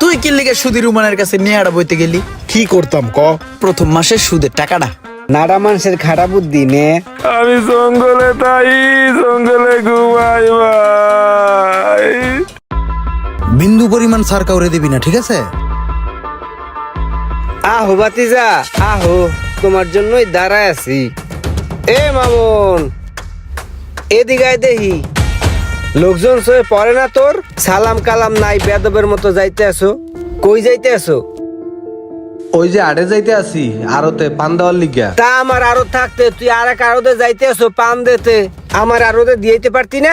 তুই কি লিগে সুদি রুমানের কাছে নেয়াড়া বইতে গেলি? কি করতাম ক? প্রথম মাসের সুদের টাকাটা। নাড়া মানুষের খারাপ বুদ্ধি নে। আমি জঙ্গলে তাই জঙ্গলে ঘুমাই ভাই। বিন্দু পরিমাণ সার কাউরে দিবি না, ঠিক আছে? আহো বাতিজা আহো, তোমার জন্যই দাঁড়ায় আছি। এ মামুন, এদিকে আয় দেখি। লোকজন সয়ে পড়ে না তোর? সালাম কালাম নাই, বেদবের মতো যাইতে আসো। কই যাইতে আসো? ওই যে আড়ে যাইতে আসি আরতে পান দেওয়ার লিগা। তা আমার আরো থাকতে তুই আর এক আরোদে যাইতে আসো পান দিতে, আমার আরোদে দিয়েতে পারতি না?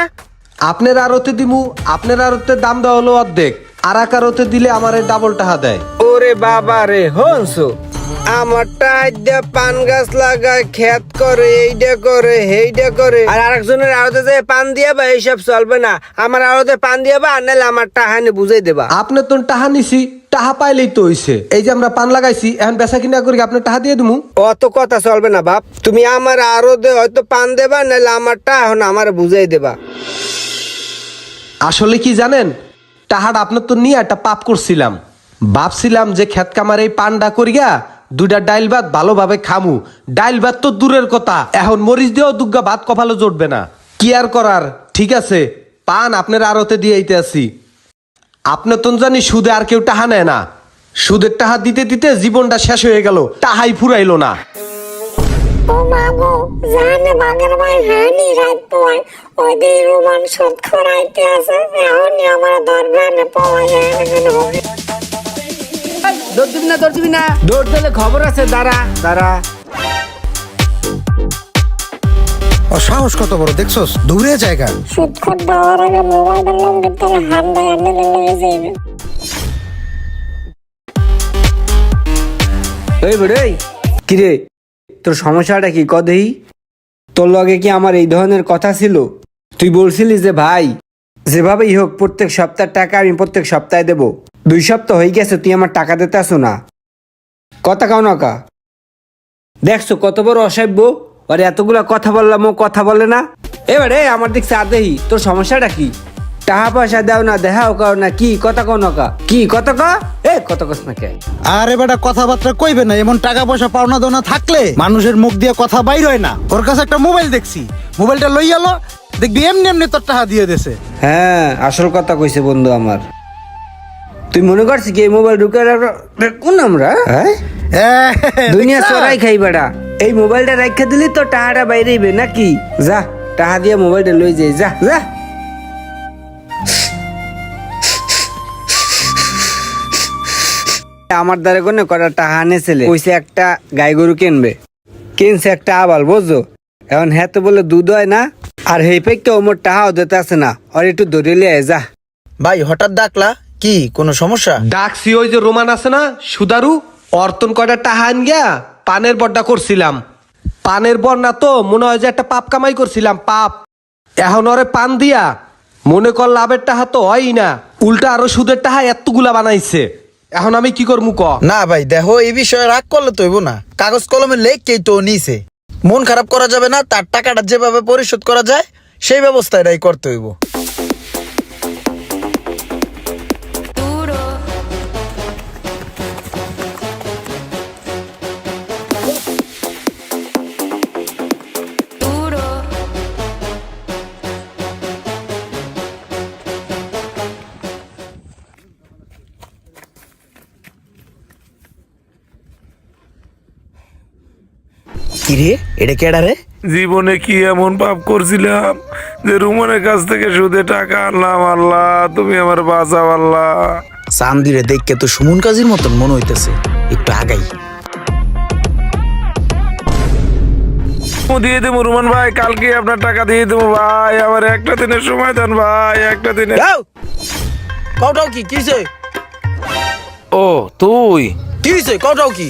আপনার আরতে দিমু, আপনার আরতে দাম দেওয়া হলো অর্ধেক, আর এক আরতে দিলে আমার ডাবল টাকা দেয়। ওরে বাবা রে, হনসো আমার টাইডা পান গাছ লাগায়, খেত করে, এইটা করে, হেইটা করে, আর আরেকজনের আড়তে যায় পান দিয়া বা এইসব চলবে না। আমার আড়তে পান দিয়া বা আর নাহলে আমার টাহানি বুঝাই দেবা। আপনার তো টাহা নিছি, টাহা পাইলেই তো হইছে। এই যে আমরা পান লাগাইছি, এখন বেচা কিনা করি আপনার টাহা দিয়ে দিমু। অত কথা চলবে না বাপ, তুমি আমার আড়তে হয়তো পান দেবা, নাহলে আমার টাহন আমার বুঝাই দেবা। আসলে কি জানেন, টাহাটা আপনার তো নিয়ে একটা পাপ করছিলাম। ভাবছিলাম যে ক্ষেত কামার এই পানডা করিয়া দুইটা ডাইল ভাত ভালোভাবে খামু। ডাইল ভাত তো দূরের কথা, এখন মরিচ দিয়েও দুগ্গা ভাত কপালে জুটবে না। কি আর করার, ঠিক আছে পান আপনার আড়তে দিয়ে আইতে আসি। আপনি তো জানি সুদে আর কেউ টাহা নেয় না। সুদের টাহা দিতে দিতে জীবনটা শেষ হয়ে গেল, টাহাই ফুরাইলো না। ও মাগো, জানে বাগের ভাই হানি রাত পোয় ওই দিয়ে রোমান শোধ খরাইতে আছে, এখনই আমার দরবারে পাওয়া যায় হবে। দৌড় দিবি না, দৌড় দিবি না, দৌড় দিলে খবর আছে। দাঁড়া দাঁড়া। ও সাহস কত বড় দেখছস, দূরে জায়গা। সুদখোর দেওয়ার আগে মোবাইলের লঙ্গের তলে হাত দেয় নিলে লেগে যাইবে। এই বেড়ে, কিরে তোর সমস্যাটা কি কদেই? তোর লগে কি আমার এই ধরনের কথা ছিল? তুই বলছিলি যে ভাই যেভাবেই হোক প্রত্যেক সপ্তাহের টাকা আমি প্রত্যেক সপ্তাহে দেব। 2 সপ্তাহ হয়ে গেছে তুই আমার টাকা দিতে আসো না। কথা কাও না কা, দেখছো কত বড় অসভ্য। আরে এতগুলা কথা বললাম ও কথা বলে না। এবারে আমার দিক চা দেহি, তোর সমস্যাটা কি? টাকা পয়সা দাও না, দেখাও কাও না, কি কথা কাও না কা, কি কথা কা? এ কথা কস না কে? আরে বেটা কথাবার্তা কইবে না, এমন টাকা পয়সা পাওনা দোনা থাকলে মানুষের মুখ দিয়ে কথা বাইর হয় না। ওর কাছে একটা মোবাইল দেখছি, মোবাইলটা লই আলো, দেখবি এমনি এমনি তোর টাকা দিয়ে দেছে। হ্যাঁ আসল কথা কইছে বন্ধু আমার। তুই মনে করছিস কি এই মোবাইল ঢুকে কোন আমরা দুনিয়া চড়াই খাই বেড়া। এই মোবাইলটা রাখা দিলি তো টাকাটা বাইরেইবে নাকি? যা টাকা দিয়ে মোবাইলটা লই যাই, যা যা। আমার দ্বারা কোনো কটা টাকা আনেছিলে, কইছে একটা গাই গরু কিনবে, কিনছে একটা আবাল বুঝছো। এখন হ্যাঁ তো বলে দুধ হয় না, আর হেই পেকটা ওমর টাকাও দিতে আসে না, আর একটু ধরে লিয়ে যা। ভাই হঠাৎ ডাকলা কি, কোনো সমস্যা? ডাকছি ওই যে রোমান আছে না সুদারু, অর্তন কয়টা টাহা আন গিয়া পানের বড়টা করছিলাম। পানের বর না তো মনে হয় যে একটা পাপ কামাই করছিলাম, পাপ। এখন ওরে পান দিয়া মনে কর লাভের টাহা তো হয়ই না, উল্টা আরো সুদের টাহা এতগুলা বানাইছে। এখন আমি কি করবো ক? না ভাই দেখো, এই বিষয়ে রাগ করলে তো হইব না, কাগজ কলমে লেখকেই তো নিছে। মন খারাপ করা যাবে না, তার টাকাটা যেভাবে পরিশোধ করা যায় সেই ব্যবস্থাটাই করতে হইব। কিরে এটা কেডা রে? জীবনে কি এমন পাপ করছিলাম যে রুমানের কাছ থেকে সুদে টাকা আনলাম? আল্লাহ তুমি আমার বাঁচাও আল্লাহ। চান্দিরে দেখকে তো সুমন কাজীর মতন মনে হইতেছে, একটু আগাই। দিয়ে দেবো রুমান ভাই, কালকে আপনার টাকা দিয়ে দেবো ভাই। আমার একটা দিনের সময় দেন ভাই, একটা দিনের। কটাও কি কিছে? ও তুই কি হইছে কটাও কি?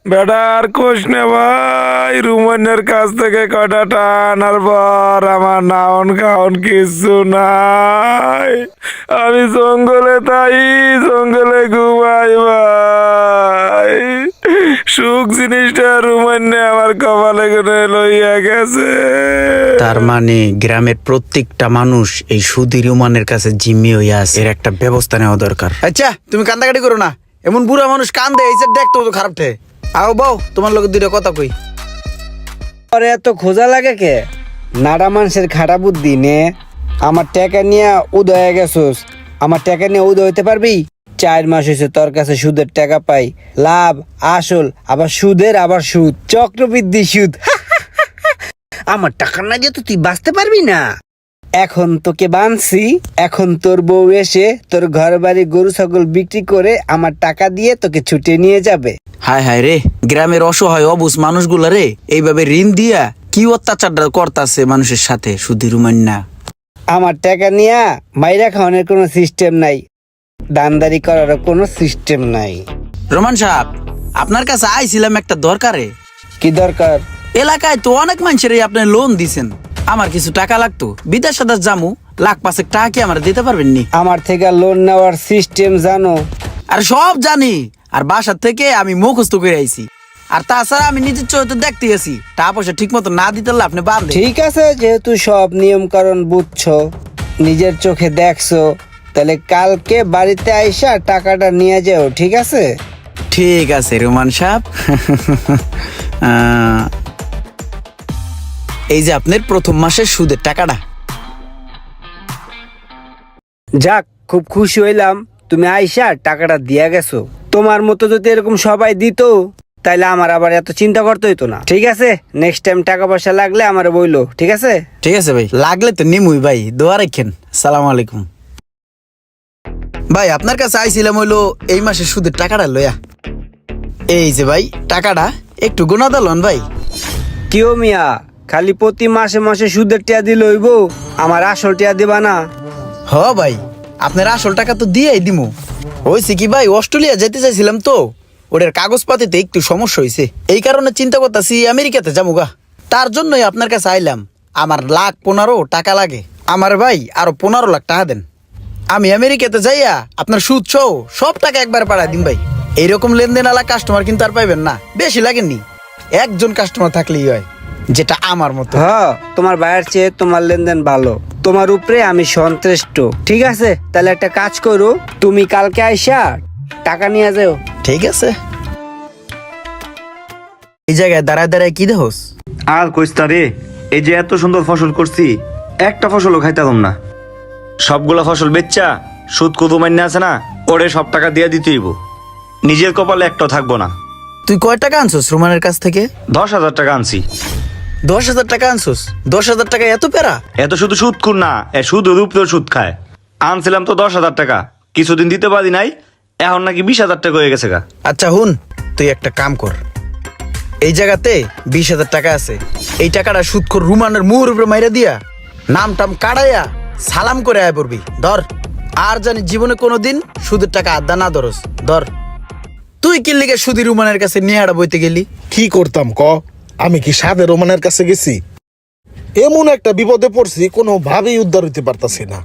বেটা আর কোষ না ভাই, রুমানের কাছ থেকে কটা টানার পর আমার নাওন খাওন কিছু নাই। আমি জঙ্গলে তাই জঙ্গলে ঘুমাই ভাই। সুখ জিনিসটা রুমান্নে আমার কপালে করে লইয়া গেছে। তার মানে গ্রামের প্রত্যেকটা মানুষ এই সুধী রুমানের কাছে জিম্মি হইয়া আছে, এর একটা ব্যবস্থা নেওয়া দরকার। আচ্ছা তুমি কান্দাকাটি করো না, এমন বুড়া মানুষ কান্দে এই যে দেখতো তো খারাপ ঠে। আও বাও তোমার লোক দুইটা কথা কই। পরে এত খোঁজা লাগে কে? নাড়া মানুষের খারাপ বুদ্ধি নে। আমার টাকা নিয়ে উদয় হয়ে গেছোস, আমার টাকা নিয়ে উদয় হইতে পারবি? 4 মাস হয়েছে তোর কাছে সুদের টাকা পাই, লাভ আসল আবার সুদের আবার সুদ, চক্রবৃদ্ধি সুদ। আমার টাকা না দিয়ে তো তুই বাঁচতে পারবি না। এখন তোকে বানছি, এখন তোর বউ এসে তোর ঘর বাড়ি গরু ছাগল বিক্রি করে আমার টাকা দিয়ে তোকে ছুটে নিয়ে যাবে। হায় হায় রে, গ্রামের অসহায় অবুঝ মানুষগুলা রে এইভাবে ঋণ দিয়া কি অত্যাচারটা করতাছে মানুষের সাথে সুধী রুমান্না। আমার টাকা নিয়ে মাইরা খাওয়ানোর কোনো সিস্টেম নাই, দানদারি করারও কোনো সিস্টেম নাই। রোমান সাহেব, আপনার কাছে আইছিলাম একটা দরকারে। কি দরকার? এলাকায় তো অনেক মানুষের আপনি লোন দিছেন, আমার কিছু টাকা লাগতো, বিদেশ সাদাস জামু, 1,05,000 টাকা কি আমার দিতে পারবেন নি? আমার থেকে লোন নেওয়ার সিস্টেম জানো? আর সব জানি, আর বাসার থেকে আমি মুখস্থ করে আইছি, আর তাছাড়া আমি নিজের চোখে তো দেখতে গেছি টাকা পয়সা ঠিক মতো না দিতে পারলে আপনি বাদ দেন। ঠিক আছে, যেহেতু সব নিয়ম কারণ বুঝছো, নিজের চোখে দেখছো, তাহলে কালকে বাড়িতে আইসা টাকাটা নিয়ে যাও, ঠিক আছে? ঠিক আছে রোমান সাহেব। এই যে আপনার প্রথম মাসের সুদের টাকাটা। যাক, খুব খুশি হইলাম তুমি আইসা টাকাটা দিয়া গেছো। তোমার মতো যদি এরকম সবাই দিত তাইলে আমার আবার এত চিন্তা করতে হইতো না। ঠিক আছে, নেক্সট টাইম টাকা পয়সা লাগলে আমার বইলো, ঠিক আছে? ঠিক আছে ভাই, লাগলে তো নিমুই ভাই, দোয়া রাখেন। সালাম আলাইকুম ভাই, আপনার কাছে আইছিলাম হইলো এই মাসের সুদের টাকাটা লইয়া। এই যে ভাই টাকাটা, একটু গুনা দিলন ভাই। কিও মিয়া, খালি প্রতি মাসে মাসে সুদের টিয়া দিল হইব, আমার আসল টিয়া দিবা না? হ ভাই, আপনার আসল টাকা তো দিয়েই দিমু। হয়েছে কি ভাই, অস্ট্রেলিয়া যেতে চাইছিলাম তো, ওটার কাগজপাতিতে একটু সমস্যা হয়েছে, এই কারণে চিন্তা করতেছি আমেরিকাতে যাবো। তার জন্যই আপনার কাছে আইলাম। আমার 1,15,000 টাকা লাগে, আমার ভাই আরো 15 লাখ টাকা দেন। আমি আমেরিকাতে যাইয়া আপনার সুদ সহ সব টাকা একবার পাঠাই দিন ভাই। এইরকম লেনদেন আলা কাস্টমার কিন্তু আর পাইবেন না, বেশি লাগেননি, একজন কাস্টমার থাকলেই হয়, যেটা আমার মতো। হ্যাঁ, তোমার ভাইয়ের চেয়ে তোমার লেনদেন ভালো, তোমার উপরে আমি সন্তুষ্ট। ঠিক আছে, তাহলে একটা কাজ করো, তুমি কালকে আইসা টাকা নিয়ে যাও। ঠিক আছে। এই জায়গায় দাঁড়ায় দাঁড়ায় কি দেখোস? আর কইস্তা রে, এই যে এত সুন্দর ফসল করছি, একটা ফসলও খাইতাম না। সবগুলা ফসল বেচ্চা সুদ কদু মাইনে আছে না, ওরে সব টাকা দিয়ে দিতে হইব, নিজের কপালে একটাও থাকবো না। তুই কয় টাকা আনছোস রোমানের কাছ থেকে? 10,000 টাকা আনছি। 10,000 টাকা আনছোস? 10,000 টাকা এত প্যারা? এত শুধু সুদ খুর না, এ সুদের উপরেও সুদ খায়। আনছিলাম তো 10,000 টাকা, কিছুদিন দিতে পারি নাই, এখন নাকি 20,000 টাকা হয়ে গেছে গা। আচ্ছা হুন, তুই একটা কাম কর, এই জায়গাতে 20,000 টাকা আছে, এই টাকাটা সুদ কর রুমানের মুহর উপরে মাইরা দিয়া নাম টাম কাড়াইয়া সালাম করে আয় পড়বি। ধর, আর জানি জীবনে কোনোদিন সুদের টাকা আড্ডা না ধরস। ধর, তুই কি লিগে সুদি রুমানের কাছে নিয়ে আড়া বইতে গেলি? কি করতাম ক? আমি কি সাদে রোমানের কাছে গেছি? এমন একটা বিপদে পড়ছি, কোনো ভাবেই উদ্ধার হইতে পারতাছি না।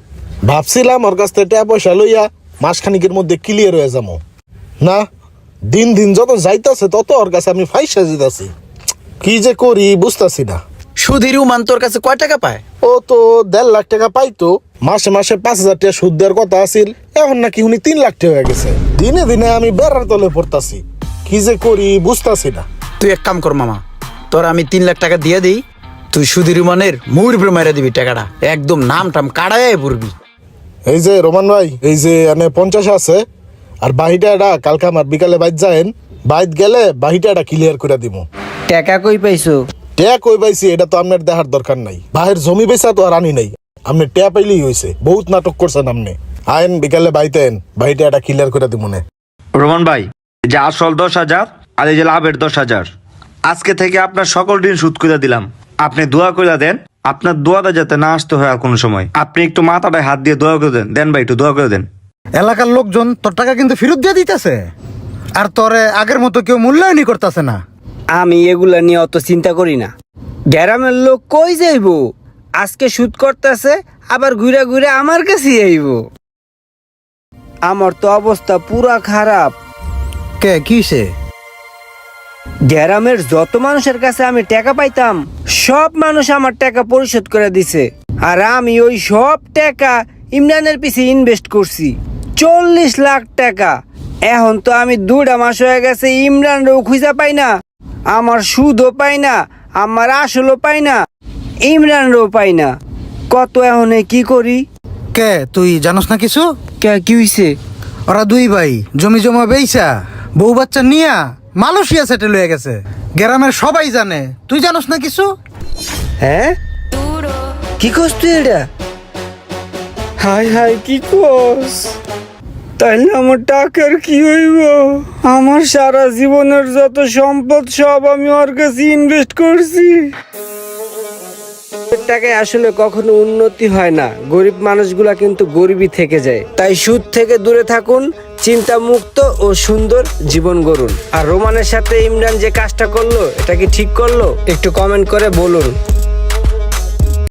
ভাবছিলাম ওর কাছ থেকে টাকা পয়সা লইয়া মাসখানিকের মধ্যে ক্লিয়ার হয়ে যাবো, না, দিন দিন যত যাইতাছে তত ওর কাছে আমি ফাইসা যেতাছি। কি যে করি বুঝতাছি না। সুদি রুমান তোর কাছে কয় টাকা পায়? ও তো 1.5 লাখ টাকা পাইতো, মাসে মাসে 5,000 টাকা সুদ দেওয়ার কথা আছিল, এখন নাকি উনি 3 লাখ টাকা হয়ে গেছে। দিনে দিনে আমি বেড়ার তলে পড়তাছি, কি যে করি বুঝতাছি না। তুই এক কাম কর মামা, তোর আমি 3 লাখ টাকা দিয়ে দিই, তুই সুদি রুমানের মুহর উপরে মাইরা দিবি টাকাটা, একদম নাম টাম কাড়াইয়া পড়বি। এই যে রোমান ভাই, এই যে এনে 50 আছে, আর বাহিটাটা কালকে আমার বিকালে বাইত যায়েন, বাইত গেলে বাহিটাটা ক্লিয়ার করে দিব। টাকা কই পাইছো? ট্যা কই পাইছি এটা তো আপনার দেখার দরকার নাই, বাহির জমি বেচা তো আর আনি নাই, আপনি ট্যা পাইলেই হয়েছে। বহুত নাটক করছেন আপনি, আইন বিকালে বাইতেন, বাহিটাটা ক্লিয়ার করে দিব না। রোমান ভাই, এই যে আসল 10,000 আর এই যে লাভের 10,000, আজকে থেকে আপনার সকল ঋণ সুদ করে দিলাম। আপনি দোয়া করে দেন, আপনার দোয়াটা যাতে না আসতে হয় আর কোনো সময়। আপনি একটু মাথাটায় হাত দিয়ে দোয়া করে দেন। দেন ভাই, একটু দোয়া করে দেন। এলাকার লোকজন তোর টাকা কিন্তু ফেরত দিয়ে দিতেছে, আর তোরে আগের মতো কেউ মূল্যায়নই করতেছে না। আমি এগুলা নিয়ে অত চিন্তা করি না। গ্রামের লোক কই যাইব, আজকে সুদ করতেছে, আবার ঘুরে ঘুরে আমার কাছে আইব। আমার তো অবস্থা পুরা খারাপ। কে কিসে? গ্রামের যত মানুষের কাছে আমি টাকা পাইতাম সব মানুষ আমার টাকা পরিশোধ করে দিছে, আর আমি ওই সব টাকা ইমরানের পিছে ইনভেস্ট করছি 40 লাখ টাকা। এখন তো আমি 2 মাস হয়ে গেছে ইমরানও খুঁজা পাই না, আমার সুদও পাই না, আমার আসলও পাই না, ইমরানও পাই না। কত এখন কি করি? কে তুই জানোস না কিছু? কি হইছে? ওরা 2 ভাই জমি জমা বেইসা বউ বাচ্চা নিয়া মালয়েশিয়া সেটেল হয়ে গেছে। গ্রামের সবাই জানে, তুই জানোস না কিছু? হ্যাঁ, কি করছ তুই এটা? হাই হাই, কি করছ? তাইলে আমার টাকার কি হইব? আমার সারা জীবনের যত সম্পদ সব আমি ওর কাছে ইনভেস্ট করছি। টাকায় আসলে কখনো উন্নতি হয় না, গরিব মানুষগুলা কিন্তু গরিবই থেকে যায়। তাই সুদ থেকে দূরে থাকুন, চিন্তা মুক্ত ও সুন্দর জীবন গড়ুন। আর রোমানের সাথে ইমরান যে কাজটা করলো, এটা কি ঠিক করলো? একটু কমেন্ট করে বলুন।